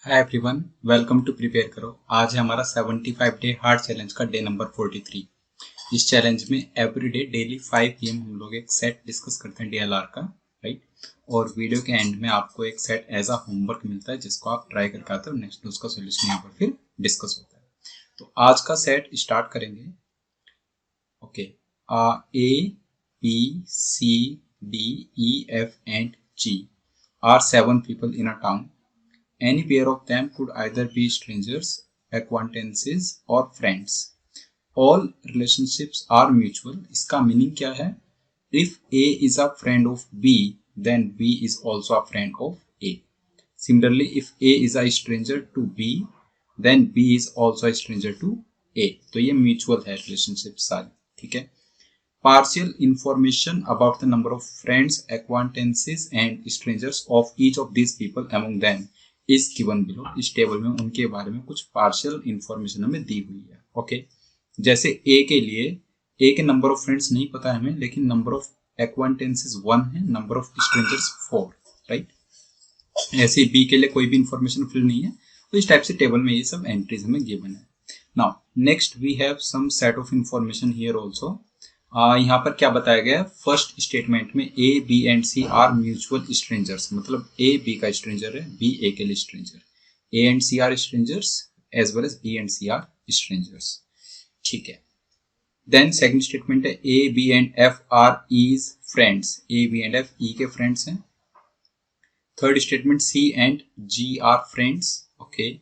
Hi everyone, welcome to prepare करो। आज है हमारा 75 डे हार्ड चैलेंज का डे नंबर 43। इस चैलेंज में एवरीडे डेली 5 PM हम लोग एक सेट डिस्कस करते हैं डीएलआर का, राइट। और वीडियो के एंड में आपको एक सेट एज अ होमवर्क मिलता है जिसको आप ट्राई करके आते हो। नेक्स्ट उसका सोल्यूशन यहाँ पर फिर डिस्कस होता है। तो आज का सेट स्टार्ट करेंगे। Okay, A B C D E F and G are 7 people in a town. Any pair of them could either be strangers, acquaintances or friends. All relationships are mutual. इसका meaning क्या है? If A is a friend of B, then B is also a friend of A. Similarly, if A is a stranger to B, then B is also a stranger to A. तो ये mutual है relationship सारी, ठीक है। Partial information about the number of friends, acquaintances and strangers of each of these people among them is given below. इस table में उनके बारे में कुछ पार्शियल इंफॉर्मेशन हमें दी हुई है। ओके, जैसे ए के लिए ए के नंबर ऑफ फ्रेंड्स नहीं पता है हमें, लेकिन नंबर ऑफ एक्वांटेंसेस 1 है, नंबर ऑफ स्ट्रेंजर्स 4, राइट। ऐसे बी के लिए कोई भी इंफॉर्मेशन फिल नहीं है, तो इस टाइप से टेबल में ये सब एंट्रीज हमें गिवन है। Now next we have some set of information here also. यहाँ पर क्या बताया गया है? फर्स्ट स्टेटमेंट में A B and C are mutual strangers, मतलब ए बी का स्ट्रेंजर है, बी ए के लिए stranger. A and C are strangers as well as B and C are strangers, ठीक है। देन सेकंड स्टेटमेंट है A B and F are is friends, A B and F E के friends हैं। Third statement C and G are friends, okay.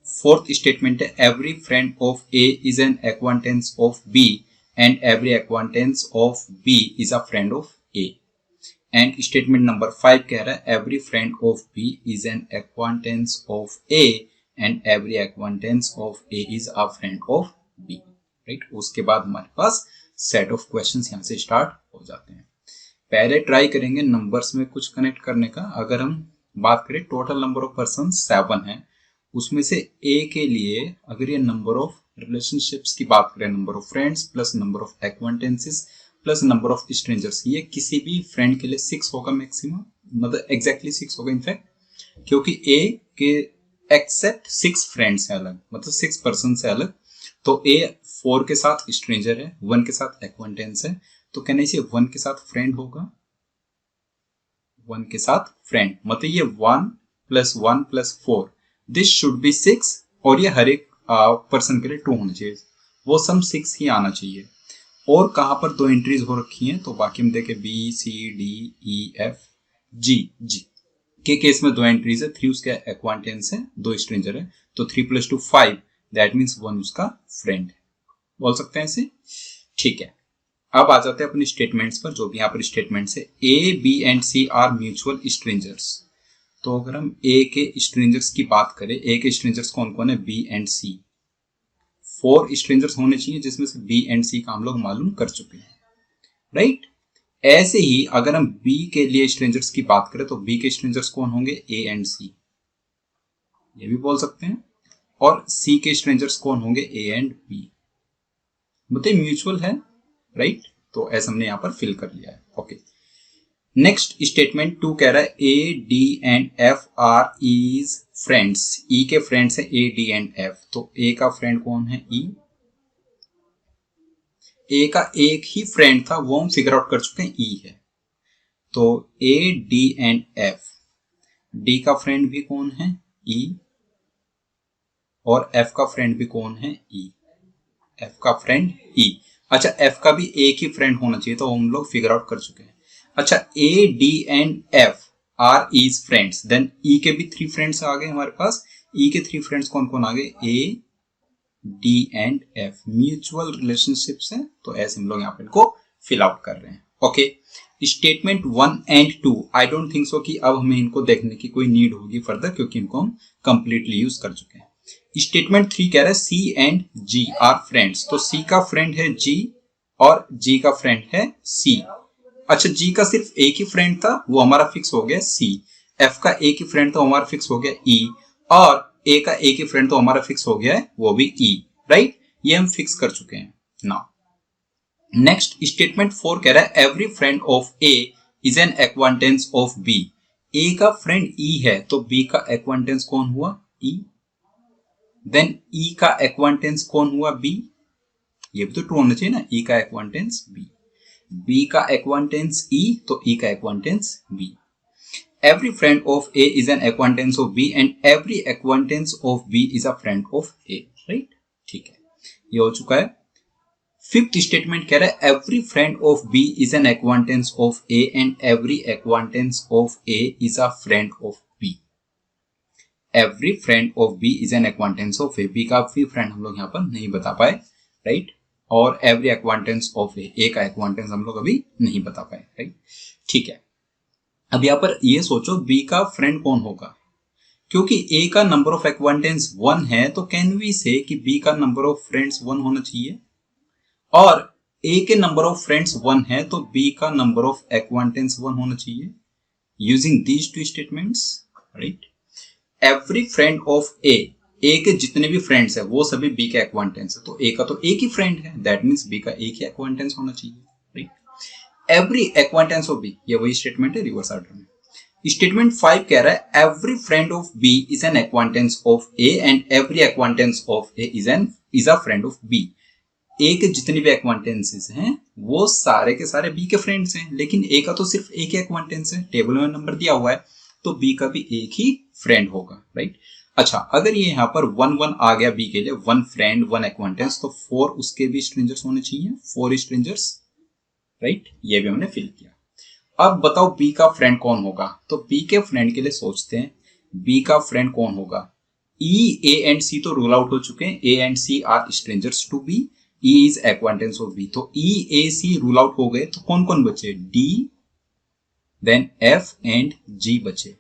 Fourth statement है every friend of A is an acquaintance of B and every acquaintance of B is a friend of A. And statement number 5 कह रहा है every friend of B is an acquaintance of A and every acquaintance of A is a friend of B. right? उसके बाद हमारे पास set of questions यहाँ से start हो जाते हैं। पहले ट्राई करेंगे नंबर्स में कुछ कनेक्ट करने का। अगर हम बात करें टोटल नंबर ऑफ पर्सन 7 है, उसमें से ए के लिए अगर ये नंबर ऑफ रिलेशनशिप्स की बात करें, number of friends plus number of acquaintances plus number of strangers, ये किसी भी फ्रेंड के लिए 6 होगा मैक्सिमम, मतलब एग्जैक्टली 6 होगा इनफैक्ट, क्योंकि ए के एक्सेप्ट 6 फ्रेंड्स है अलग, मतलब 6 पर्सन से अलग। तो ए 4 के साथ स्ट्रेंजर है, 1 के साथ एक्वांटेंस है, तो कहने से 1 के साथ फ्रेंड होगा, 1 के साथ फ्रेंड, मतलब ये 1 + 1 + 4 दिस शुड बी 6, और ये हर एक पर्सन के लिए 2 होना चाहिए, वो सम 6 ही आना चाहिए। और कहां पर 2 एंट्रीज हो रखी हैं, तो बाकी हम देखें B C D E F G, G के केस में 2 एंट्रीज है, 3 उसके एक्वांटेंस है, 2 स्ट्रेंजर है, तो 3 + 2 5, दैट मीन्स 1 उसका फ्रेंड है, बोल सकते हैं इसे, ठीक है। अब आ जाते हैं अपने स्टेटमेंट्स पर, जो भी यहाँ पर स्टेटमेंट्स है। A B and C are mutual strangers, तो अगर हम ए के स्ट्रेंजर्स की बात करें, ए के स्ट्रेंजर्स कौन कौन है? B and C. 4 स्ट्रेंजर्स होने चाहिए जिसमें से बी एंड सी का हम लोग मालूम कर चुके हैं, राइट। ऐसे ही अगर हम बी के लिए स्ट्रेंजर्स की बात करें, तो बी के स्ट्रेंजर्स कौन होंगे? ए एंड सी, ये भी बोल सकते हैं। और सी के स्ट्रेंजर्स कौन होंगे? ए एंड बी, मतलब म्यूचुअल है, राइट। तो ऐसा हमने यहां पर फिल कर लिया है, ओके। नेक्स्ट स्टेटमेंट 2 कह रहा है A D and F are is friends, E के फ्रेंड्स है ए डी एंड एफ, तो ए का फ्रेंड कौन है? ई। ए का एक ही फ्रेंड था, वो हम फिगर आउट कर चुके हैं, ई है। तो ए डी एंड एफ, डी का फ्रेंड भी कौन है? ई। और एफ का फ्रेंड भी कौन है? ई। एफ का फ्रेंड ई। अच्छा, एफ का भी एक ही फ्रेंड होना चाहिए, तो हम लोग फिगर आउट कर चुके हैं। अच्छा, A D and F are is friends, then E के भी 3 फ्रेंड्स आ गए हमारे पास। ई के 3 फ्रेंड्स कौन कौन आ गए? ए D and F, mutual relationships हैं, तो ऐसे हम लोग यहाँ पे इनको फिल आउट कर रहे हैं, okay. Statement 1 and 2 I don't think so कि अब हमें इनको देखने की कोई नीड होगी फर्दर, क्योंकि इनको हम कंप्लीटली यूज कर चुके हैं। स्टेटमेंट 3 कह रहा है सी एंड जी आर फ्रेंड्स, तो सी का फ्रेंड है जी और जी का फ्रेंड है सी। अच्छा, जी का सिर्फ एक ही फ्रेंड था, वो हमारा फिक्स हो गया सी। एफ का एक ही फ्रेंड था, हमारा फिक्स हो गया ई। और ए का एक ही फ्रेंड तो हमारा फिक्स हो गया है, वो भी ई, राइट। ये हम फिक्स कर चुके हैं। नाउ नेक्स्ट स्टेटमेंट 4 कह रहा है every friend of A is an acquaintance of B. A का फ्रेंड ई है, तो बी का एक्वांटेंस कौन हुआ? ई, देन ई का एक्वांटेंस कौन हुआ बी, ये भी तो ट्रू होना चाहिए ना, ई का एक्वांटेंस बी, बी का एक्वांटेंस ई तो ई का एक्वांटेंस B. Every friend of A is an acquaintance of B and every acquaintance of B is a friend of A, right? ठीक है, ये हो चुका है। फिफ्थ स्टेटमेंट कह रहा है every friend of B is an acquaintance of A and every acquaintance of A is a friend of B. Every friend of B is an acquaintance of A. B का भी friend हम लोग यहाँ पर नहीं बता पाए, राइट? और every acquaintance of A, A का acquaintance हम लोग अभी नहीं बता पाए, राइट? ठीक है, अब यहाँ पर ये सोचो बी का फ्रेंड कौन होगा, क्योंकि ए का नंबर ऑफ एक्वांटेंस 1 है तो कैन वी से कि बी का नंबर ऑफ फ्रेंड्स 1 होना चाहिए, और ए के नंबर ऑफ फ्रेंड्स 1 है तो बी का नंबर ऑफ एक्वांटेंस 1 होना चाहिए using these two statements, right? Every friend of A के जितने भी फ्रेंड्स है वो सभी बी के एक्वांटेंस है, तो ए का तो एक ही फ्रेंड है, दैट मींस बी का एक ही एक्वांटेंस होना चाहिए, right? Every acquaintance of B, ये वही स्टेटमेंट है रिवर्स ऑर्डर में। स्टेटमेंट 5 कह रहा है every friend of B is an acquaintance of A and every acquaintance of A is a friend of B. A के जितने भी एक्वांटेंसेस हैं वो सारे के सारे बी के फ्रेंड्स हैं, लेकिन ए का तो सिर्फ एक ही एक्वांटेंस है, टेबल में नंबर दिया हुआ है, तो बी का भी एक ही फ्रेंड होगा, राइट? अच्छा, अगर ये यहाँ पर 1 आ गया बी के लिए, 1 फ्रेंड 1 एक्वांटेंस, तो 4 उसके भी स्ट्रेंजर्स होने चाहिए, 4 स्ट्रेंजर्स, राइट? ये भी हमने फिल किया। अब बताओ बी का फ्रेंड कौन होगा, तो बी के फ्रेंड के लिए सोचते हैं बी का फ्रेंड कौन होगा। ई, ए एंड सी तो रूल आउट हो चुके हैं, A and C are strangers to B, E is acquaintance of B, तो ई ए सी रूल आउट हो गए, तो कौन कौन बचे, डी देन एफ एंड जी बचे।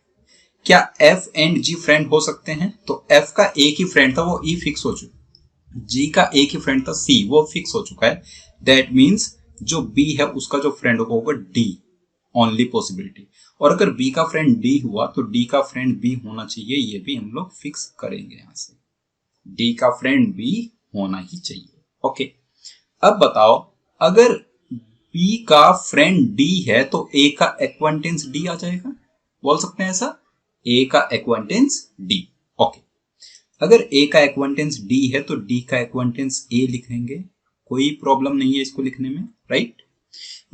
क्या एफ एंड जी फ्रेंड हो सकते हैं, तो एफ का एक ही फ्रेंड था वो ई फिक्स हो चुका, जी का एक ही फ्रेंड था सी वो फिक्स हो चुका है, दैट मीन्स जो बी है उसका जो फ्रेंड होगा डी, ओनली पॉसिबिलिटी। और अगर बी का फ्रेंड डी हुआ तो डी का फ्रेंड बी होना चाहिए, ये भी हम लोग फिक्स करेंगे यहां से, डी का फ्रेंड बी होना ही चाहिए, ओके। अब बताओ अगर बी का फ्रेंड डी है तो ए का एक्वांटेंस डी आ जाएगा, बोल सकते हैं ऐसा, ए का एक्वांटेंस डी, ओके। अगर ए का एक्वांटेंस डी है तो डी का एक्वांटेंस ए लिख लेंगे, कोई प्रॉब्लम नहीं है इसको लिखने में, राइट?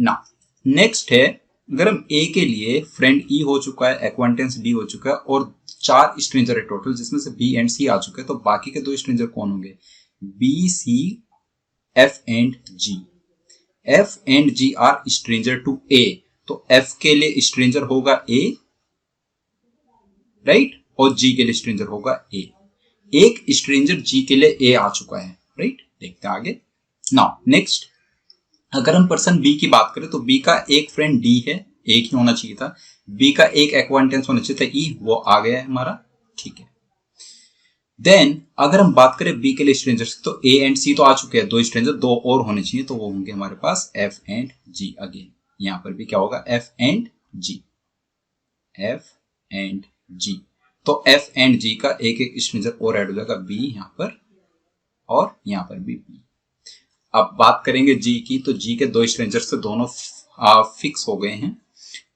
ना नेक्स्ट है, अगर हम ए के लिए फ्रेंड ई हो चुका है, एक्वांटेंस डी हो चुका है और 4 स्ट्रेंजर है टोटल, जिसमें से बी एंड सी आ चुके हैं, तो बाकी के 2 स्ट्रेंजर कौन होंगे, B C F and G. F and G are stranger to A, तो एफ के लिए स्ट्रेंजर होगा ए, राइट? और जी के लिए स्ट्रेंजर होगा ए। एक स्ट्रेंजर जी के लिए ए आ चुका है, राइट? देखते हैं आगे। नाउ नेक्स्ट, अगर हम पर्सन बी की बात करें तो बी का एक फ्रेंड डी है, एक ही होना चाहिए था, बी का एक एक्वांटेंस होना चाहिए था ई, वो आ गया है हमारा, ठीक है। देन अगर हम बात करें बी के लिए स्ट्रेंजर्स, तो ए एंड सी तो आ चुके हैं, 2 स्ट्रेंजर, 2 और होने चाहिए, तो वो होंगे हमारे पास एफ एंड जी। अगेन यहां पर भी क्या होगा, F and G, F and G, तो एफ एंड जी का एक एक स्ट्रेंजर और ऐड हो जाएगा, बी यहां पर और यहां पर भी बी। अब बात करेंगे जी की, तो जी के 2 स्ट्रेंजर्स से दोनों फिक्स हो गए हैं,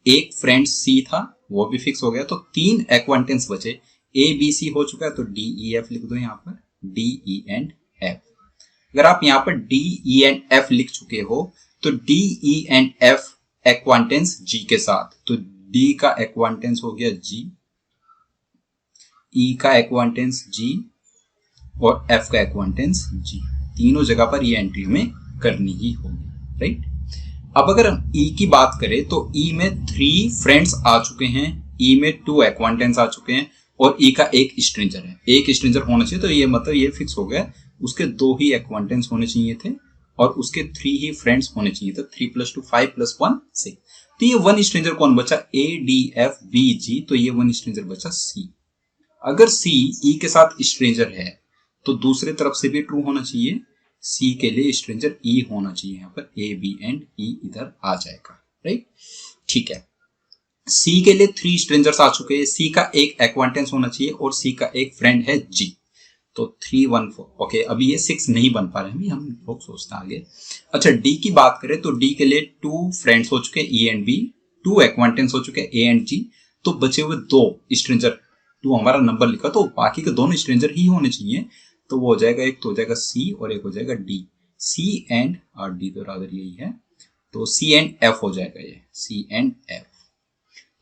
एक फ्रेंड सी था वो भी फिक्स हो गया, तो 3 एक्वांटेंस बचे, ए बी सी हो चुका है, तो डी ई एफ लिख दो यहाँ पर, डी ई एंड एफ। अगर आप यहाँ पर डी ई एंड एफ लिख चुके हो तो डी ई एंड एफ एक्वांटेंस जी के साथ, तो डी का एक्वांटेंस हो गया जी, ई का एक्वांटेंस जी और एफ का एक्वांटेंस जी, तीनों जगह पर ये एंट्री में करनी ही होगी, राइट? अब अगर हम ई की बात करें तो ई में 3 फ्रेंड्स आ चुके हैं, ई में 2 एक्वांटेंस आ चुके हैं और ई का एक स्ट्रेंजर है, एक स्ट्रेंजर होना चाहिए, तो ये मतलब ये फिक्स हो गया, उसके 2 ही एक्वांटेंस होने चाहिए थे और उसके 3 ही फ्रेंड्स होने चाहिए थे, 3 + 2 5 + 1 6। तो ये 1 स्ट्रेंजर कौन बचा, ए डी एफ बी जी, तो ये 1 स्ट्रेंजर बचा सी। अगर सी ई के साथ स्ट्रेंजर है तो दूसरे तरफ से भी ट्रू होना चाहिए, सी के लिए स्ट्रेंजर ई होना चाहिए, यहाँ पर ए बी एंड ई इधर आ जाएगा, राइट? ठीक है, सी के लिए 3 स्ट्रेंजर्स आ चुके हैं, सी का एक एक्वांटेंस होना चाहिए और सी का एक फ्रेंड है जी, तो 3 1 4, ओके। अभी ये 6 नहीं बन पा रहे हैं, हम लोग सोचते हैं आगे। अच्छा, डी की बात करें तो डी के लिए 2 फ्रेंड्स हो चुके हैं, ई एंड बी, 2 एक्वांटेंस हो चुके हैं, ए एंड जी, तो बचे हुए 2 स्ट्रेंजर 2 हमारा नंबर लिखा, तो बाकी के दोनों स्ट्रेंजर ही होने चाहिए। तो वो हो जाएगा, एक तो हो जाएगा सी और एक हो जाएगा डी। सी एंड डी तो रादर यही है, तो सी एंड एफ हो जाएगा ये, सी एंड एफ।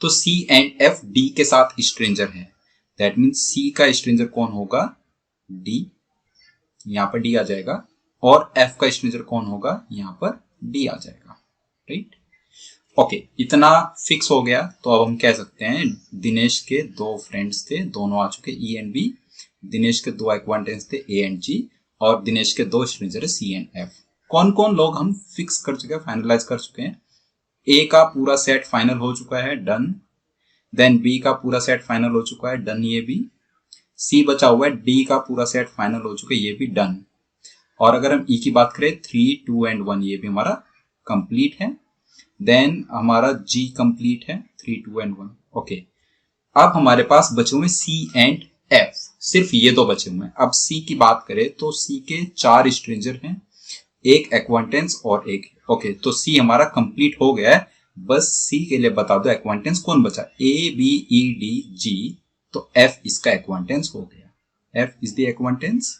तो सी एंड एफ डी के साथ स्ट्रेंजर है, दैट मीन्स सी का स्ट्रेंजर कौन होगा, डी, यहां पर डी आ जाएगा, और एफ का स्ट्रेंजर कौन होगा, यहां पर डी आ जाएगा, राइट। ओके, इतना फिक्स हो गया। तो अब हम कह सकते हैं दिनेश के 2 फ्रेंड्स थे, दोनों आ चुके ई एंड बी। दिनेश के 2 एक्वांटेंस थे ए एंड जी, और दिनेश के 2 स्ट्रेंजर है सी एंड एफ। कौन कौन लोग हम फिक्स कर चुके हैं, फाइनलाइज कर चुके हैं। ए का पूरा सेट फाइनल हो चुका है, डन। देन बी का पूरा सेट फाइनल हो चुका है, डन, ये भी। सी बचा हुआ है, डी का पूरा सेट फाइनल हो चुका है, ये भी डन। और अगर हम ई की बात करें 3, 2 एंड 1, ये भी हमारा कंप्लीट है। देन हमारा जी कंप्लीट है, 3, 2 एंड 1। ओके, अब हमारे पास बचे हुए सी एंड एफ, सिर्फ ये 2 बचे हुए हैं। अब सी की बात करें तो सी के 4 स्ट्रेंजर हैं, एक एक्वांटेंस और एक। ओके, तो सी हमारा कंप्लीट हो गया है। बस सी के लिए बता दो एक्वांटेंस कौन बचा, A B E D G, तो एफ इसका एक्वांटेंस हो गया, एफ इज द एक्वांटेंस,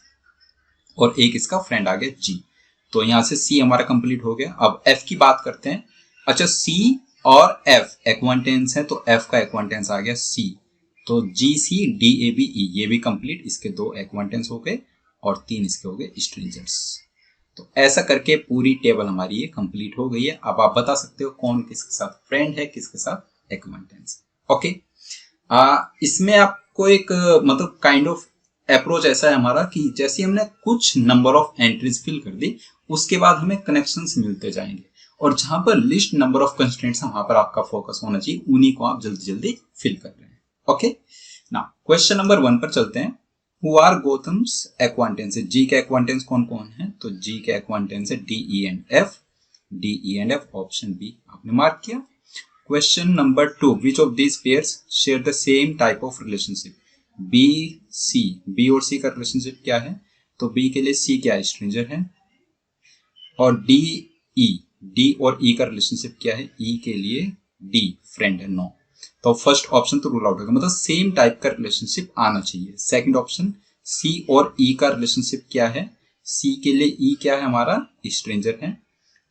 और एक इसका फ्रेंड आ गया जी। तो यहां से सी हमारा कंप्लीट हो गया। अब एफ की बात करते हैं। अच्छा, सी और एफ एक्वांटेंस है, तो एफ का एक्वांटेंस आ गया सी, तो जी C D A B E, ये भी कंप्लीट, इसके 2 एक्वांटेंस हो गए और 3 इसके हो गए स्ट्रेंजर्स। तो ऐसा करके पूरी टेबल हमारी ये कंप्लीट हो गई है। अब आप बता सकते हो कौन किसके साथ फ्रेंड है, किसके साथ एक्वांटेंस। ओके, इसमें आपको एक मतलब काइंड ऑफ अप्रोच ऐसा है हमारा कि जैसे हमने कुछ नंबर ऑफ एंट्रीज फिल कर दी, उसके बाद हमें कनेक्शंस मिलते जाएंगे, और जहां पर लिस्ट नंबर ऑफ कंस्ट्रेंट्स वहां पर आपका फोकस होना चाहिए, उन्हीं को आप जल्दी जल्दी फिल कर रहे हैं। ओके, नाउ क्वेश्चन नंबर 1 पर चलते हैं। हु आर गौतम्स एक्वांटेंस, जी के एक्वांटेंस कौन कौन है, तो जी के एक्वांटेंस है D E and F, D E and F, option B आपने मार्क किया। Question number 2, which of these pairs share the same type of relationship, B C, B और सी का रिलेशनशिप क्या है, तो बी के लिए सी क्या स्ट्रेंजर है, और डी ई, डी और ई का रिलेशनशिप क्या है, ई के लिए डी फ्रेंड है, नो। तो फर्स्ट ऑप्शन तो रूल आउट होगा, मतलब सेम टाइप का रिलेशनशिप आना चाहिए। सेकंड ऑप्शन, सी और ई का रिलेशनशिप क्या है, सी के लिए ई क्या है हमारा, स्ट्रेंजर है,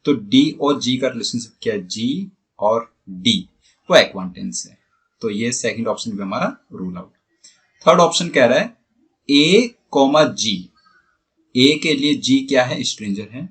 तो डी और जी का रिलेशनशिप क्या है, जी और डी वो एक्वांटेंस है, तो ये सेकंड ऑप्शन भी हमारा रूल आउट। थर्ड ऑप्शन कह रहा है ए कॉमा जी, ए के लिए जी क्या है, स्ट्रेंजर है,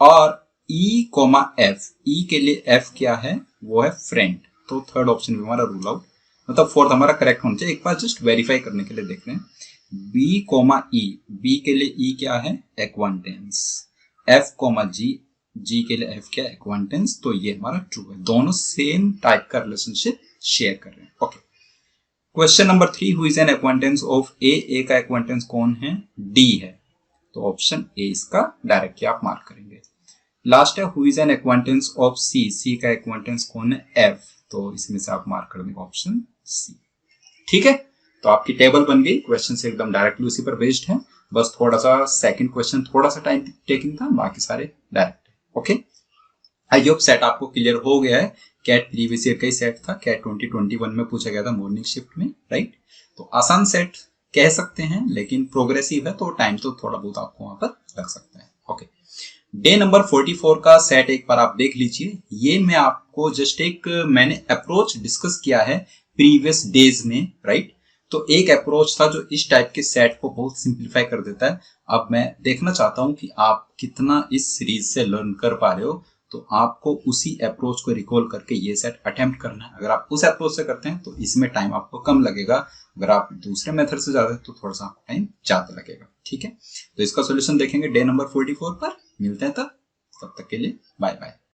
और ई कॉमा एफ, ई के लिए एफ क्या है, वो है फ्रेंड, तो थर्ड ऑप्शन भी हमारा रूल आउट, मतलब फोर्थ हमारा करेक्ट होना चाहिए। एक बार जस्ट वेरीफाई करने के लिए देख रहे हैं, बी कॉमा ई, बी के लिए ई क्या है, एक्वांटेंस, एफ कॉमा जी, जी के लिए एफ क्या है, एक्वांटेंस, तो ये हमारा ट्रू है, दोनों सेम टाइप का रिलेशनशिप शेयर कर रहे हैं। Okay, question number 3, who is an acquaintance of A, A का एक्वांटेंस कौन है, डी है, तो ऑप्शन ए इसका डायरेक्टली आप मार्क करेंगे। लास्ट है who is an acquaintance of सी, सी का एक्वांटेंस कौन है, एफ, तो इसमें से आप मार्क कर देंगे ऑप्शन सी। ठीक है, तो आपकी टेबल बन गई, क्वेश्चन से एकदम डायरेक्टली उसी पर बेस्ड है, बस थोड़ा सा सेकंड क्वेश्चन थोड़ा सा टाइम टेकिंग था, बाकी सारे डायरेक्ट है। ओके, आई होप सेट आपको क्लियर हो गया है। कैट प्रीवियस ईयर का ही सेट था, कैट 2021 में पूछा गया था मॉर्निंग शिफ्ट में, राइट। तो आसान सेट कह सकते हैं, लेकिन प्रोग्रेसिव है तो टाइम तो थोड़ा बहुत आपको वहां पर लग सकता है। ओके, डे नंबर 44 का सेट एक बार आप देख लीजिए। ये मैं आपको जस्ट एक मैंने अप्रोच डिस्कस किया है प्रीवियस डेज में, राइट। तो एक अप्रोच था जो इस टाइप के सेट को बहुत सिंप्लीफाई कर देता है। अब मैं देखना चाहता हूं कि आप कितना इस सीरीज से लर्न कर पा रहे हो, तो आपको उसी अप्रोच को रिकॉल करके ये सेट अटेम्प्ट करना है। अगर आप उस अप्रोच से करते हैं तो इसमें टाइम आपको कम लगेगा, अगर आप दूसरे मेथड से जाते हैं तो थोड़ा सा आपको टाइम ज्यादा लगेगा। ठीक है, तो इसका सोल्यूशन देखेंगे डे नंबर 44 पर। मिलते हैं तब तक के लिए बाय बाय।